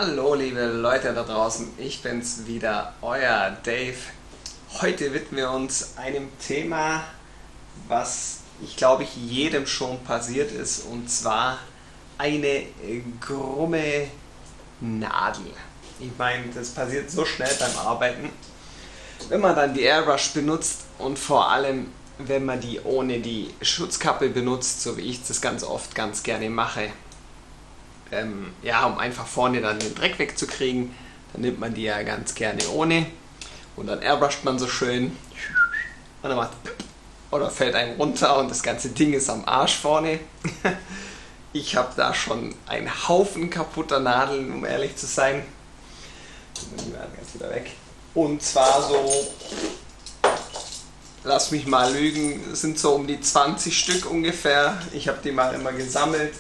Hallo liebe Leute da draußen, ich bin's wieder, euer Dave. Heute widmen wir uns einem Thema, was ich glaube jedem schon passiert ist, und zwar eine krumme Nadel. Ich meine, das passiert so schnell beim Arbeiten, wenn man dann die Airbrush benutzt und vor allem wenn man die ohne die Schutzkappe benutzt, so wie ich das ganz oft ganz gerne mache. Um einfach vorne dann den Dreck wegzukriegen, dann nimmt man die ja ganz gerne ohne und dann airbrusht man so schön und dann macht oder fällt einem runter und das ganze Ding ist am Arsch vorne. Ich habe da schon einen Haufen kaputter Nadeln, um ehrlich zu sein. Die werden jetzt wieder weg. Und zwar so, lass mich mal lügen, es sind so um die 20 Stück ungefähr. Ich habe die mal immer gesammelt,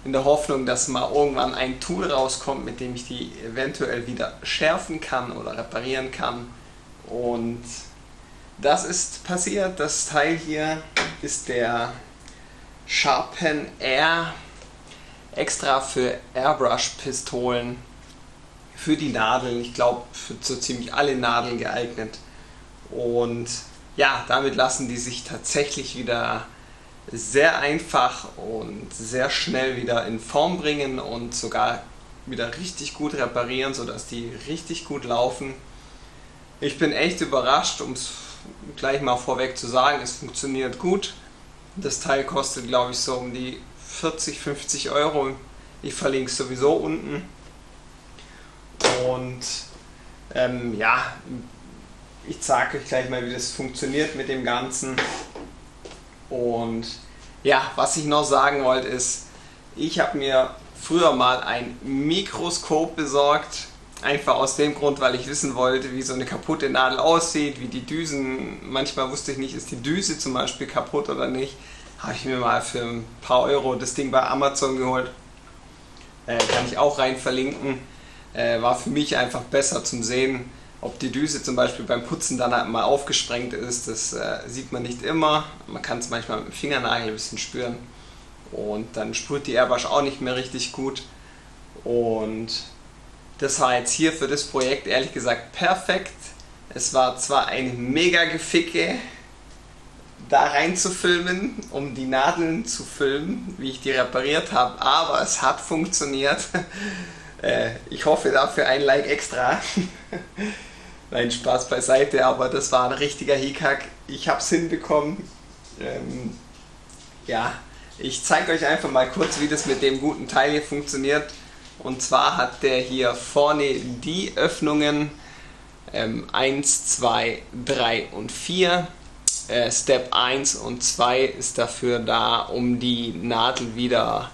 in der Hoffnung, dass mal irgendwann ein Tool rauskommt, mit dem ich die eventuell wieder schärfen kann oder reparieren kann. Und das ist passiert. Das Teil hier ist der Sharpen Air, extra für Airbrush-Pistolen, für die Nadeln. Ich glaube, für so ziemlich alle Nadeln geeignet. Und ja, damit lassen die sich tatsächlich wieder sehr einfach und sehr schnell wieder in Form bringen und sogar wieder richtig gut reparieren, sodass die richtig gut laufen. Ich bin echt überrascht, um es gleich mal vorweg zu sagen, es funktioniert gut. Das Teil kostet, glaube ich, so um die 40, 50 Euro. Ich verlinke es sowieso unten. Und ich zeige euch gleich mal, wie das funktioniert mit dem Ganzen. Und ja, was ich noch sagen wollte ist, ich habe mir früher mal ein Mikroskop besorgt, einfach aus dem Grund, weil ich wissen wollte, wie so eine kaputte Nadel aussieht, wie die Düsen, manchmal wusste ich nicht, ist die Düse zum Beispiel kaputt oder nicht, habe ich mir mal für ein paar Euro das Ding bei Amazon geholt, kann ich auch rein verlinken, war für mich einfach besser zum Sehen, ob die Düse zum Beispiel beim Putzen dann halt mal aufgesprengt ist. Das sieht man nicht immer. Man kann es manchmal mit dem Fingernagel ein bisschen spüren. Und dann sprüht die Airbrush auch nicht mehr richtig gut. Und das war jetzt hier für das Projekt ehrlich gesagt perfekt. Es war zwar ein mega Geficke, da rein zu filmen, um die Nadeln zu filmen, wie ich die repariert habe, aber es hat funktioniert. Ich hoffe dafür ein Like extra. Nein, Spaß beiseite, aber das war ein richtiger Hickhack. Ich habe es hinbekommen. Ich zeige euch einfach mal kurz, wie das mit dem guten Teil hier funktioniert. Und zwar hat der hier vorne die Öffnungen 1, 2, 3 und 4. Step 1 und 2 ist dafür da, um die Nadel wieder,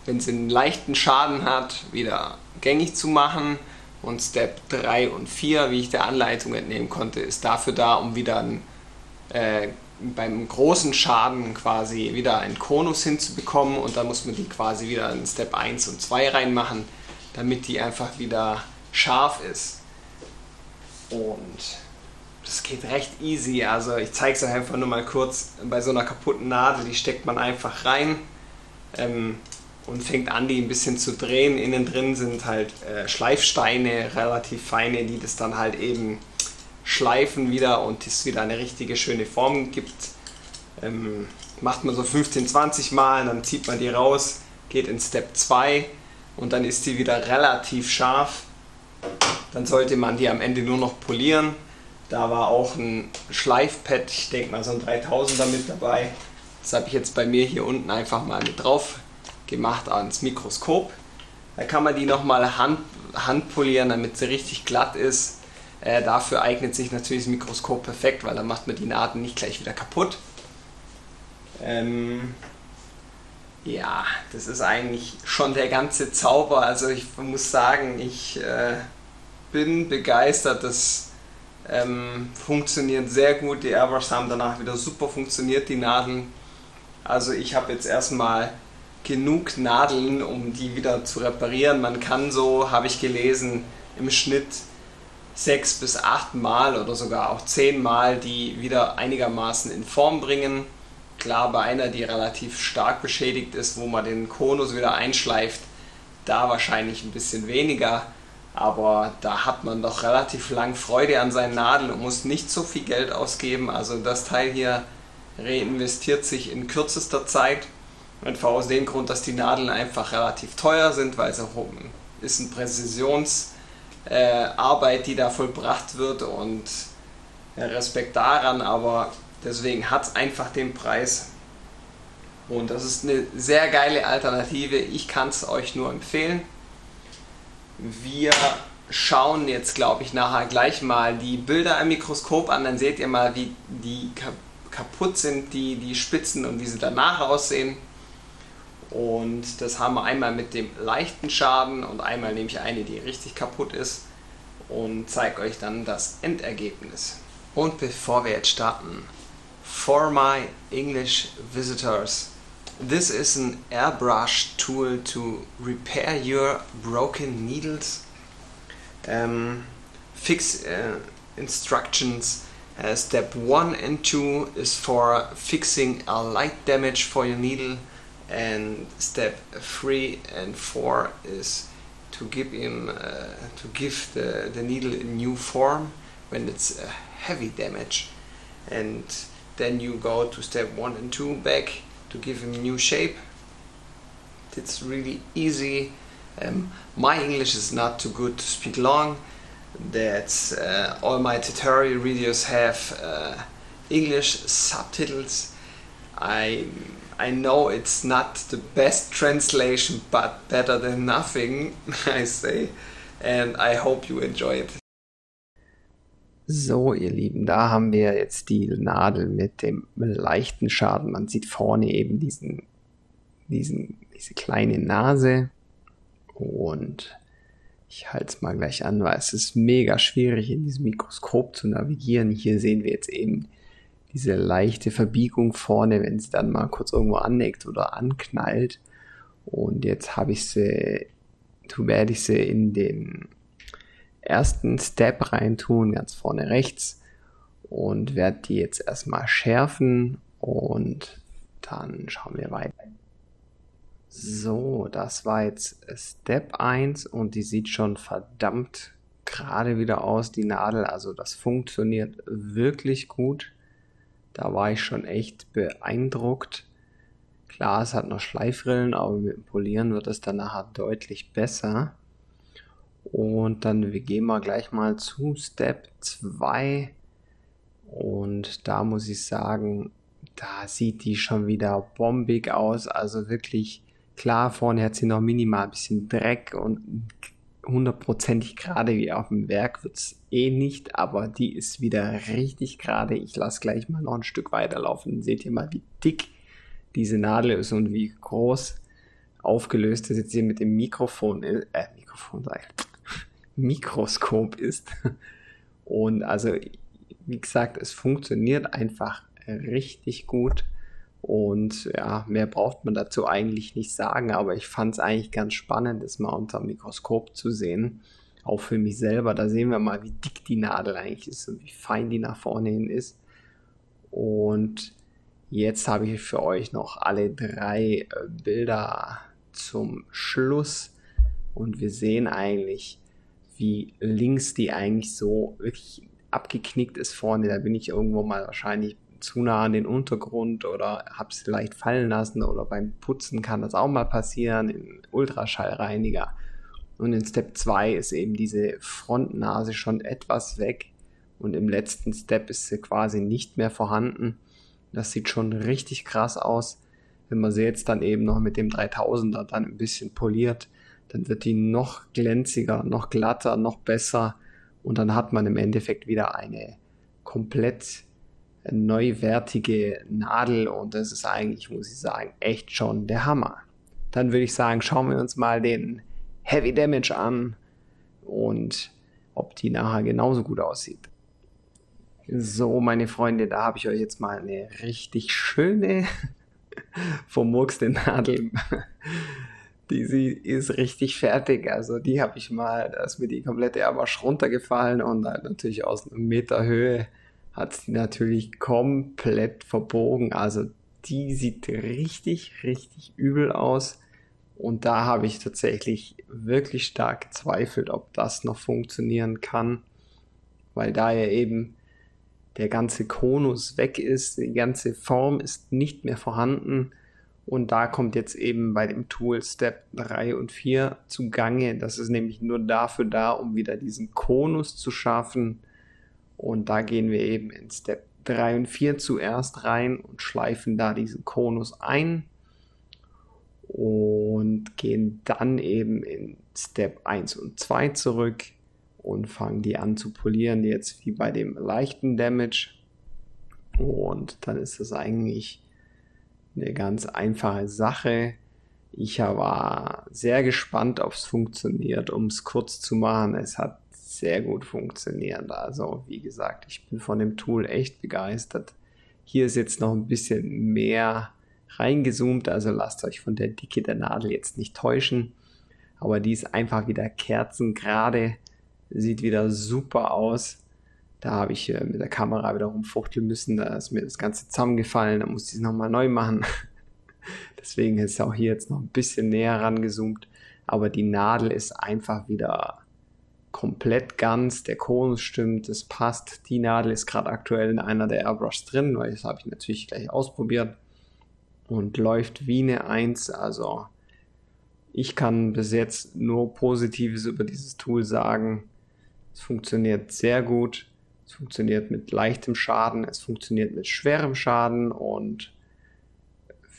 wenn sie einen leichten Schaden hat, wieder gängig zu machen. Und Step 3 und 4, wie ich der Anleitung entnehmen konnte, ist dafür da, um wieder beim großen Schaden quasi wieder einen Konus hinzubekommen, und dann muss man die quasi wieder in Step 1 und 2 reinmachen, damit die einfach wieder scharf ist. Und das geht recht easy, also ich zeige es euch einfach nur mal kurz. Bei so einer kaputten Nadel, die steckt man einfach rein. Und fängt an, die ein bisschen zu drehen. Innen drin sind halt Schleifsteine, relativ feine, die das dann halt eben schleifen wieder und es wieder eine richtige schöne Form gibt. Macht man so 15, 20 Mal, dann zieht man die raus, geht in Step 2 und dann ist die wieder relativ scharf. Dann sollte man die am Ende nur noch polieren. Da war auch ein Schleifpad, ich denke mal so ein 3000er mit dabei. Das habe ich jetzt bei mir hier unten einfach mal mit drauf gemacht ans Mikroskop. Da kann man die nochmal handpolieren, damit sie richtig glatt ist. Dafür eignet sich natürlich das Mikroskop perfekt, weil dann macht man die Nadeln nicht gleich wieder kaputt. Das ist eigentlich schon der ganze Zauber. Also ich muss sagen, ich bin begeistert. Das funktioniert sehr gut. Die Airbrushs haben danach wieder super funktioniert, die Nadeln. Also ich habe jetzt erstmal genug Nadeln, um die wieder zu reparieren. Man kann so, habe ich gelesen, im Schnitt 6 bis 8 Mal oder sogar auch 10 Mal die wieder einigermaßen in Form bringen. Klar, bei einer, die relativ stark beschädigt ist, wo man den Konus wieder einschleift, da wahrscheinlich ein bisschen weniger, aber da hat man doch relativ lang Freude an seinen Nadeln und muss nicht so viel Geld ausgeben. Also das Teil hier reinvestiert sich in kürzester Zeit, einfach aus dem Grund, dass die Nadeln einfach relativ teuer sind, weil es auch ist eine Präzisionsarbeit, die da vollbracht wird, und Respekt daran, aber deswegen hat es einfach den Preis. Und das ist eine sehr geile Alternative. Ich kann es euch nur empfehlen. Wir schauen jetzt, glaube ich, nachher gleich mal die Bilder im Mikroskop an. Dann seht ihr mal, wie die kaputt sind, die Spitzen, und wie sie danach aussehen. Und das haben wir einmal mit dem leichten Schaden und einmal nehme ich eine, die richtig kaputt ist, und zeige euch dann das Endergebnis. Und bevor wir jetzt starten, for my English visitors, this is an airbrush tool to repair your broken needles. Fix instructions. Step 1 and 2 is for fixing a light damage for your needle, and step 3 and 4 is to give the needle a new form when it's a heavy damage, and then you go to step 1 and 2 back to give him new shape. It's really easy. My English is not too good to speak long. That's all my tutorial videos have English subtitles. I know it's not the best translation, but better than nothing, I say, and I hope you enjoy it. So, ihr Lieben, da haben wir jetzt die Nadel mit dem leichten Schaden. Man sieht vorne eben diese kleine Nase, und ich halte es mal gleich an, weil es ist mega schwierig in diesem Mikroskop zu navigieren. Hier sehen wir jetzt eben diese leichte Verbiegung vorne, wenn sie dann mal kurz irgendwo aneckt oder anknallt. Und jetzt werde ich sie in den ersten Step reintun, ganz vorne rechts, und werde die jetzt erstmal schärfen, und dann schauen wir weiter. So, das war jetzt Step 1 und die sieht schon verdammt gerade wieder aus, die Nadel. Also das funktioniert wirklich gut. Da war ich schon echt beeindruckt. Klar, es hat noch Schleifrillen, aber mit dem Polieren wird es dann nachher deutlich besser. Und dann gehen wir gleich mal zu Step 2. Und da muss ich sagen, da sieht die schon wieder bombig aus. Also wirklich, klar, vorne hat sie noch minimal ein bisschen Dreck und 100%ig gerade wie auf dem Werk wird es eh nicht, aber die ist wieder richtig gerade. Ich lasse gleich mal noch ein Stück weiterlaufen. Dann seht ihr mal, wie dick diese Nadel ist und wie groß aufgelöst das jetzt hier mit dem Mikroskop ist. Und also, wie gesagt, es funktioniert einfach richtig gut. Und ja, mehr braucht man dazu eigentlich nicht sagen, aber ich fand es eigentlich ganz spannend, das mal unter dem Mikroskop zu sehen. Auch für mich selber, da sehen wir mal, wie dick die Nadel eigentlich ist und wie fein die nach vorne hin ist. Und jetzt habe ich für euch noch alle 3 Bilder zum Schluss. Und wir sehen eigentlich, wie links die eigentlich so wirklich abgeknickt ist vorne. Da bin ich irgendwo mal wahrscheinlich zu nah an den Untergrund oder habe es vielleicht fallen lassen, oder beim Putzen kann das auch mal passieren, im Ultraschallreiniger. Und in Step 2 ist eben diese Frontnase schon etwas weg und im letzten Step ist sie quasi nicht mehr vorhanden. Das sieht schon richtig krass aus. Wenn man sie jetzt dann eben noch mit dem 3000er dann ein bisschen poliert, dann wird die noch glänziger, noch glatter, noch besser, und dann hat man im Endeffekt wieder eine komplett neuwertige Nadel, und das ist eigentlich, muss ich sagen, echt schon der Hammer. Dann würde ich sagen, schauen wir uns mal den Heavy Damage an und ob die nachher genauso gut aussieht. So, meine Freunde, da habe ich euch jetzt mal eine richtig schöne vermurkste Nadel. Die ist richtig fertig, also die habe ich mal, da ist mir die komplette Airbrush runtergefallen, und halt natürlich aus einem Meter Höhe hat sie natürlich komplett verbogen. Also die sieht richtig, richtig übel aus, Und da habe ich tatsächlich wirklich stark gezweifelt, ob das noch funktionieren kann, weil da ja eben der ganze Konus weg ist, die ganze Form ist nicht mehr vorhanden. Und da kommt jetzt eben bei dem Tool Step 3 und 4 zugange. Das ist nämlich nur dafür da, um wieder diesen Konus zu schaffen. Und da gehen wir eben in Step 3 und 4 zuerst rein und schleifen da diesen Konus ein. Und gehen dann eben in Step 1 und 2 zurück und fangen die an zu polieren, jetzt wie bei dem leichten Damage. Und dann ist das eigentlich eine ganz einfache Sache. Ich war sehr gespannt, ob es funktioniert. Um es kurz zu machen, es hat sehr gut funktioniert. Also wie gesagt, ich bin von dem Tool echt begeistert. Hier ist jetzt noch ein bisschen mehr reingezoomt, also lasst euch von der Dicke der Nadel jetzt nicht täuschen. Aber die ist einfach wieder kerzengerade, sieht wieder super aus. Da habe ich mit der Kamera wieder rumfuchteln müssen, da ist mir das Ganze zusammengefallen, da musste ich es nochmal neu machen. Deswegen ist es auch hier jetzt noch ein bisschen näher rangezoomt. Aber die Nadel ist einfach wieder komplett ganz, der Konus stimmt, es passt. Die Nadel ist gerade aktuell in einer der Airbrushs drin, weil das habe ich natürlich gleich ausprobiert. Und läuft wie eine 1, also ich kann bis jetzt nur Positives über dieses Tool sagen. Es funktioniert sehr gut, es funktioniert mit leichtem Schaden, es funktioniert mit schwerem Schaden und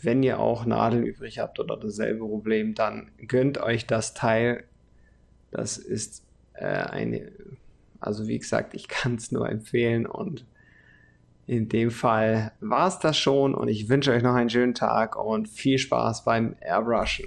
wenn ihr auch Nadeln übrig habt oder dasselbe Problem, dann gönnt euch das Teil. Das ist also wie gesagt, ich kann es nur empfehlen und in dem Fall war es das schon und ich wünsche euch noch einen schönen Tag und viel Spaß beim Airbrushen.